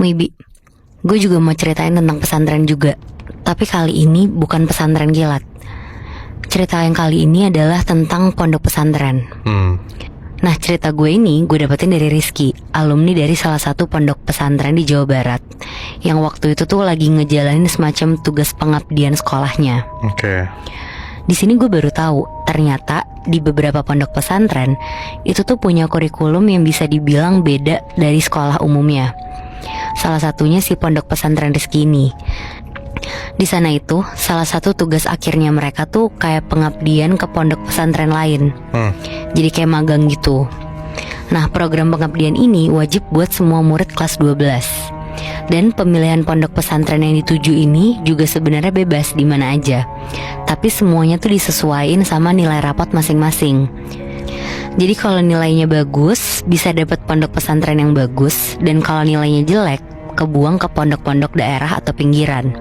Maybe, gue juga mau ceritain tentang pesantren juga. Tapi kali ini bukan pesantren kilat. Cerita yang kali ini adalah tentang pondok pesantren. Nah, cerita gue ini gue dapetin dari Rizky, alumni dari salah satu pondok pesantren di Jawa Barat, yang waktu itu tuh lagi ngejalanin semacam tugas pengabdian sekolahnya. Oke. Di sini gue baru tahu, ternyata di beberapa pondok pesantren itu tuh punya kurikulum yang bisa dibilang beda dari sekolah umumnya. Salah satunya si pondok pesantren Rizky ini. Di sana itu salah satu tugas akhirnya mereka tuh kayak pengabdian ke pondok pesantren lain. Jadi kayak magang gitu. Nah, program pengabdian ini wajib buat semua murid kelas 12. Dan pemilihan pondok pesantren yang dituju ini juga sebenarnya bebas di mana aja. Tapi semuanya tuh disesuaiin sama nilai rapot masing-masing. Jadi kalau nilainya bagus, bisa dapat pondok pesantren yang bagus. Dan kalau nilainya jelek, kebuang ke pondok-pondok daerah atau pinggiran.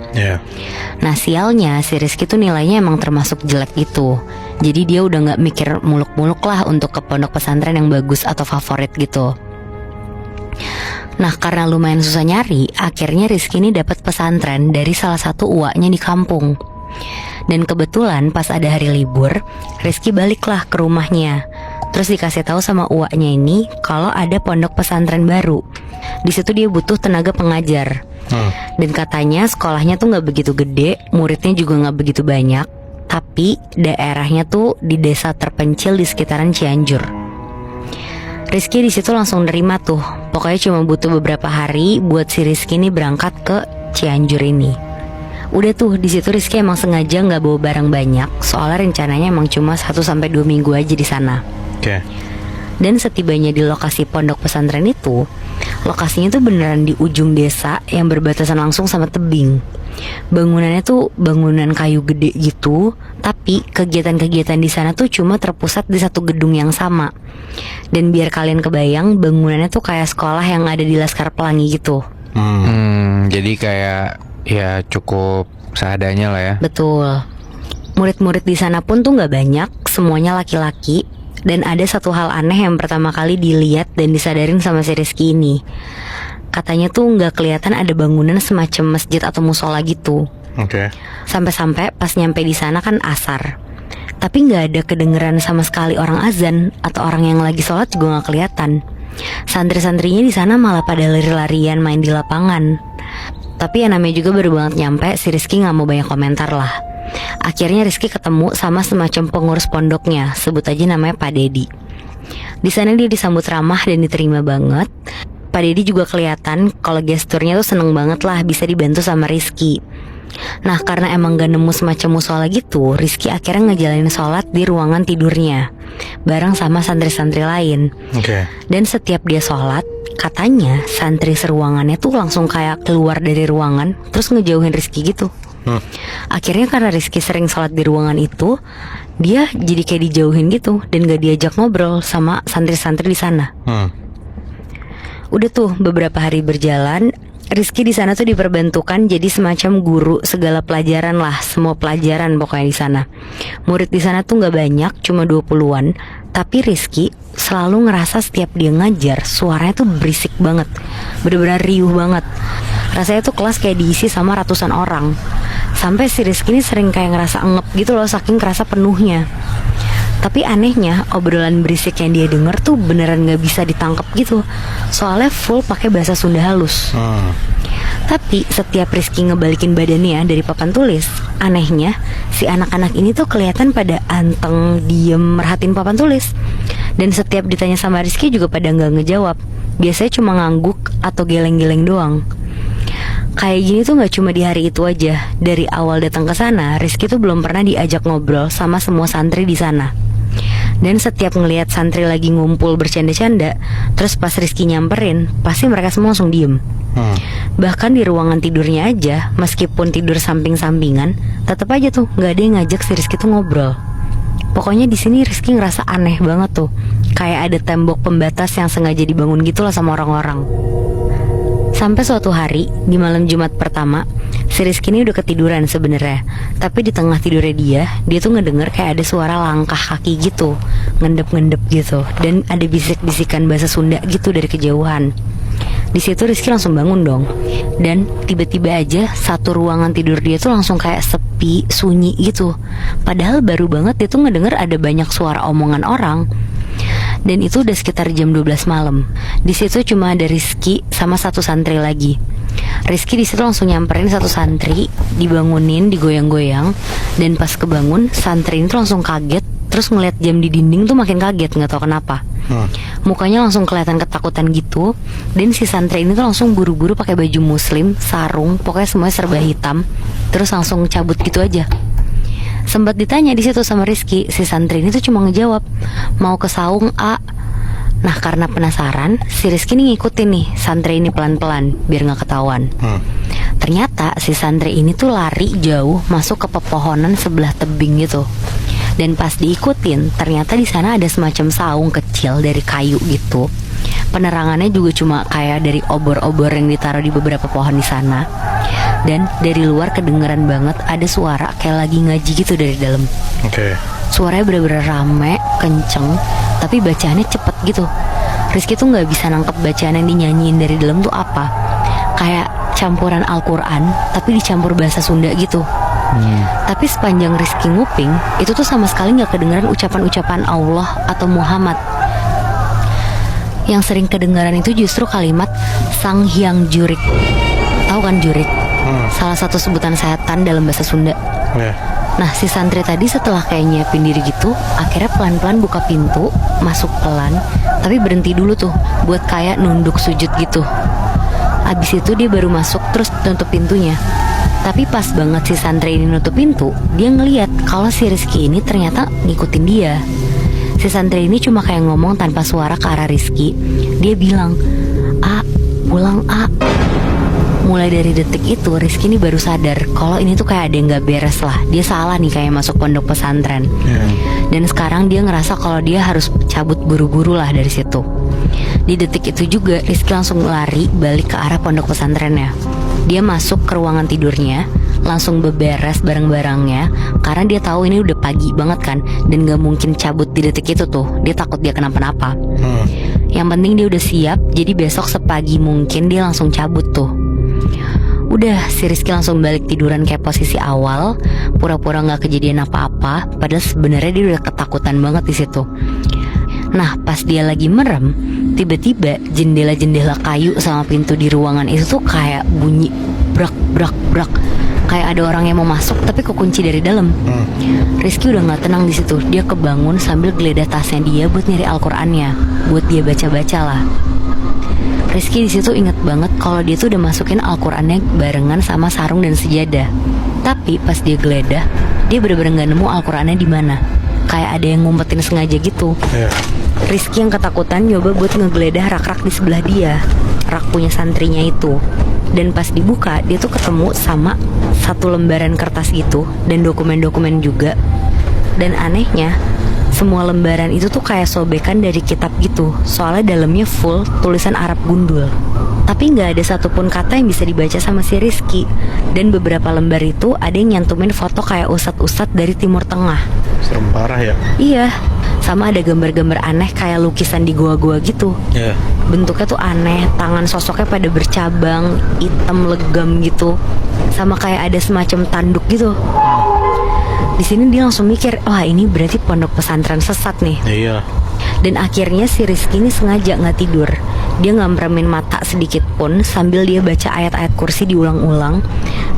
Nah, sialnya si Rizky tuh nilainya emang termasuk jelek gitu. Jadi dia udah gak mikir muluk-muluk lah untuk ke pondok pesantren yang bagus atau favorit gitu. Nah, karena lumayan susah nyari, akhirnya Rizky ini dapat pesantren dari salah satu uaknya di kampung. Dan kebetulan pas ada hari libur, Rizky baliklah ke rumahnya. Terus dikasih tahu sama uaknya ini kalau ada pondok pesantren baru. Di situ dia butuh tenaga pengajar. Dan katanya sekolahnya tuh nggak begitu gede, muridnya juga nggak begitu banyak, tapi daerahnya tuh di desa terpencil di sekitaran Cianjur. Rizky di situ langsung nerima tuh. Pokoknya cuma butuh beberapa hari buat si Rizky ini berangkat ke Cianjur ini. Udah tuh di situ Rizky emang sengaja nggak bawa barang banyak, soalnya rencananya emang cuma 1-2 minggu aja di sana. Dan setibanya di lokasi pondok pesantren itu, lokasinya tuh beneran di ujung desa yang berbatasan langsung sama tebing. Bangunannya tuh bangunan kayu gede gitu, tapi kegiatan-kegiatan di sana tuh cuma terpusat di satu gedung yang sama. Dan biar kalian kebayang, bangunannya tuh kayak sekolah yang ada di Laskar Pelangi gitu. Jadi kayak ya cukup seadanya lah ya. Betul. Murid-murid di sana pun tuh nggak banyak, semuanya laki-laki. Dan ada satu hal aneh yang pertama kali dilihat dan disadarin sama si Rizky ini. Katanya tuh nggak kelihatan ada bangunan semacam masjid atau musola gitu. Sampai-sampai pas nyampe di sana kan asar, tapi nggak ada kedengeran sama sekali orang azan atau orang yang lagi sholat juga nggak kelihatan. Santri-santrinya di sana malah pada lari-larian main di lapangan. Tapi yang namanya juga baru banget nyampe, si Rizky nggak mau banyak komentar lah. Akhirnya Rizky ketemu sama semacam pengurus pondoknya, sebut aja namanya Pak Dedi. Di sana dia disambut ramah dan diterima banget. Pak Dedi juga kelihatan kalau gesturnya tuh seneng banget lah bisa dibantu sama Rizky. Nah, karena emang gak nemu semacam musola gitu, Rizky akhirnya ngejalanin sholat di ruangan tidurnya bareng sama santri-santri lain. Dan setiap dia sholat, katanya santri seruangannya tuh langsung kayak keluar dari ruangan terus ngejauhin Rizky gitu. Akhirnya karena Rizky sering sholat di ruangan itu, dia jadi kayak dijauhin gitu dan gak diajak ngobrol sama santri-santri di sana. Udah tuh beberapa hari berjalan, Rizky di sana tuh diperbentukan jadi semacam guru segala pelajaran lah, semua pelajaran pokoknya di sana. Murid di sana tuh nggak banyak, cuma 20-an, tapi Rizky selalu ngerasa setiap dia ngajar suaranya tuh berisik banget, bener-bener riuh banget. Rasanya tuh kelas kayak diisi sama ratusan orang. Sampai si Rizky ini sering kayak ngerasa ngep gitu loh, saking kerasa penuhnya. Tapi anehnya obrolan berisik yang dia denger tuh beneran gak bisa ditangkap gitu, soalnya full pakai bahasa Sunda halus. Tapi setiap Rizky ngebalikin badannya dari papan tulis, anehnya si anak-anak ini tuh kelihatan pada anteng diem merhatiin papan tulis. Dan setiap ditanya sama Rizky juga pada gak ngejawab, biasanya cuma ngangguk atau geleng-geleng doang. Kayak gini tuh gak cuma di hari itu aja. Dari awal datang ke sana, Rizky tuh belum pernah diajak ngobrol sama semua santri di sana. Dan setiap ngelihat santri lagi ngumpul bercanda-canda, terus pas Rizky nyamperin, pasti mereka semua langsung diem. Bahkan di ruangan tidurnya aja, meskipun tidur samping-sampingan, tetap aja tuh gak ada yang ngajak si Rizky tuh ngobrol. Pokoknya di sini Rizky ngerasa aneh banget tuh, kayak ada tembok pembatas yang sengaja dibangun gitu lah sama orang-orang. Sampai suatu hari di malam Jumat pertama, si Rizky ini udah ketiduran sebenarnya. Tapi di tengah tidurnya dia tuh ngedenger kayak ada suara langkah kaki gitu, ngendep-ngendep gitu. Dan ada bisik-bisikan bahasa Sunda gitu dari kejauhan. Di situ Rizky langsung bangun dong. Dan tiba-tiba aja satu ruangan tidur dia tuh langsung kayak sepi, sunyi gitu. Padahal baru banget dia tuh ngedenger ada banyak suara omongan orang. Dan itu udah sekitar jam 12 malam. Di situ cuma ada Rizky sama satu santri lagi. Rizky di situ langsung nyamperin satu santri, dibangunin, digoyang-goyang. Dan pas kebangun, santri ini tuh langsung kaget. Terus ngeliat jam di dinding tuh makin kaget, nggak tahu kenapa. Mukanya langsung kelihatan ketakutan gitu. Dan si santri ini tuh langsung buru-buru pakai baju muslim, sarung, pokoknya semuanya serba hitam. Terus langsung cabut gitu aja. Sempat ditanya di situ sama Rizky, si santri ini tuh cuma ngejawab, mau ke saung A. Nah karena penasaran, si Rizky ini ngikutin nih santri ini pelan-pelan biar nggak ketahuan. Ternyata si santri ini tuh lari jauh masuk ke pepohonan sebelah tebing gitu. Dan pas diikutin, ternyata di sana ada semacam saung kecil dari kayu gitu. Penerangannya juga cuma kayak dari obor-obor yang ditaruh di beberapa pohon di sana. Dan dari luar kedengeran banget ada suara kayak lagi ngaji gitu dari dalam. Suaranya bener-bener rame, kenceng, tapi bacaannya cepet gitu. Rizky tuh nggak bisa nangkep bacaan yang dinyanyiin dari dalam tuh apa. Kayak campuran Al-Quran, tapi dicampur bahasa Sunda gitu. Tapi sepanjang Rizky nguping, itu tuh sama sekali gak kedengeran ucapan-ucapan Allah atau Muhammad. Yang sering kedengaran itu justru kalimat Sang Hyang Jurik. Tahu kan Jurik? Salah satu sebutan setan dalam bahasa Sunda. Nah si santri tadi setelah kayak nyiapin diri gitu, akhirnya pelan-pelan buka pintu, masuk pelan, tapi berhenti dulu tuh buat kayak nunduk sujud gitu. Abis itu dia baru masuk terus tutup pintunya. Tapi pas banget si santri ini nutup pintu, dia ngeliat kalau si Rizky ini ternyata ngikutin dia. Si santri ini cuma kayak ngomong tanpa suara ke arah Rizky. Dia bilang, "A, pulang A." Mulai dari detik itu Rizky ini baru sadar kalau ini tuh kayak ada yang gak beres lah. Dia salah nih kayak masuk pondok pesantren. Dan sekarang dia ngerasa kalau dia harus cabut buru-buru lah dari situ. Di detik itu juga Rizky langsung lari balik ke arah pondok pesantrennya. Dia masuk ke ruangan tidurnya, langsung beberes barang-barangnya, karena dia tahu ini udah pagi banget kan, dan gak mungkin cabut di detik itu tuh. Dia takut dia kenapa-napa. Yang penting dia udah siap, jadi besok sepagi mungkin dia langsung cabut tuh. Udah, si Rizky langsung balik tiduran kayak posisi awal, pura-pura gak kejadian apa-apa, padahal sebenarnya dia udah ketakutan banget di situ. Nah pas dia lagi merem, tiba-tiba jendela-jendela kayu sama pintu di ruangan itu tuh kayak bunyi brak brak brak, kayak ada orang yang mau masuk tapi kekunci dari dalam. Rizky udah nggak tenang di situ. Dia kebangun sambil geledah tasnya dia buat nyari Al-Qur'annya, buat dia baca-baca lah. Rizky di situ inget banget kalau dia tuh udah masukin Al-Qur'annya barengan sama sarung dan sejadah. Tapi pas dia geledah, dia bener-bener nggak nemu Al-Qur'annya di mana. Kayak ada yang ngumpetin sengaja gitu. Rizky yang ketakutan nyoba buat ngegeledah rak-rak di sebelah dia, rak punya santrinya itu. Dan pas dibuka, dia tuh ketemu sama satu lembaran kertas gitu dan dokumen-dokumen juga. Dan anehnya, semua lembaran itu tuh kayak sobekan dari kitab gitu. Soalnya dalamnya full tulisan Arab gundul. Tapi gak ada satupun kata yang bisa dibaca sama si Rizky. Dan beberapa lembar itu ada yang nyantumin foto kayak ustadz-ustadz dari Timur Tengah. Serem parah ya. Iya, sama ada gambar-gambar aneh kayak lukisan di gua-gua gitu. Bentuknya tuh aneh, tangan sosoknya pada bercabang, hitam legam gitu. Sama kayak ada semacam tanduk gitu. Di sini dia langsung mikir, wah ini berarti pondok pesantren sesat nih. Dan akhirnya si Rizky ini sengaja gak tidur. Dia gak meremin mata sedikit pun sambil dia baca ayat-ayat kursi diulang-ulang.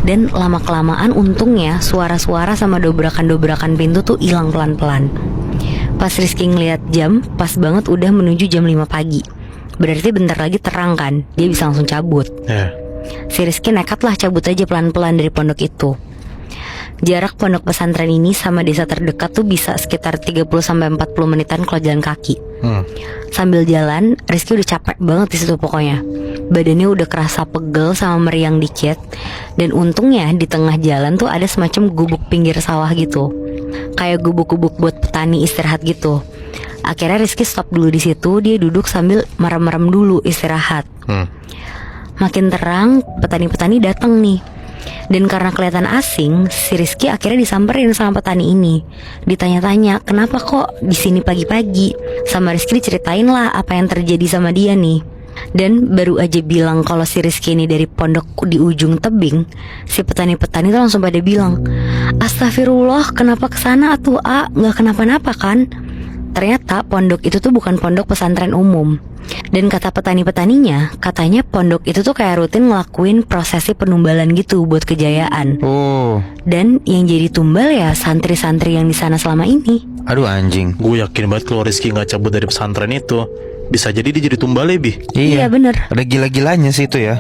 Dan lama-kelamaan untungnya suara-suara sama dobrakan-dobrakan pintu tuh hilang pelan-pelan. Pas Rizky ngeliat jam, pas banget udah menuju jam 5 pagi. Berarti bentar lagi terang kan, dia bisa langsung cabut. Si Rizky nekat lah cabut aja pelan-pelan dari pondok itu. Jarak pondok pesantren ini sama desa terdekat tuh bisa sekitar 30-40 menitan kalau jalan kaki. Sambil jalan, Rizky udah capek banget di situ pokoknya. Badannya udah kerasa pegel sama meriang dikit. Dan untungnya di tengah jalan tuh ada semacam gubuk pinggir sawah gitu. Kayak gubuk-gubuk buat petani istirahat gitu. Akhirnya Rizky stop dulu di situ. Dia duduk sambil merem-merem dulu istirahat. Makin terang, petani-petani datang nih. Dan karena kelihatan asing, si Rizky akhirnya disamperin sama petani ini. Ditanya-tanya, kenapa kok di sini pagi-pagi? Sama Rizky diceritain lah apa yang terjadi sama dia nih. Dan baru aja bilang kalau si Rizky ini dari pondok di ujung tebing, si petani-petani tuh langsung pada bilang, "Astagfirullah, kenapa kesana atuh A? Nggak kenapa-napa kan?" Ternyata pondok itu tuh bukan pondok pesantren umum. Dan kata petani-petaninya, katanya pondok itu tuh kayak rutin ngelakuin prosesi penumbalan gitu buat kejayaan. Oh, Dan yang jadi tumbal ya santri-santri yang di sana selama ini. aduh anjing. Gue yakin banget kalau Rizky nggak cabut dari pesantren itu, bisa jadi dia jadi tumbal ya, Bi. Iya bener. Ada gila-gilanya sih itu ya.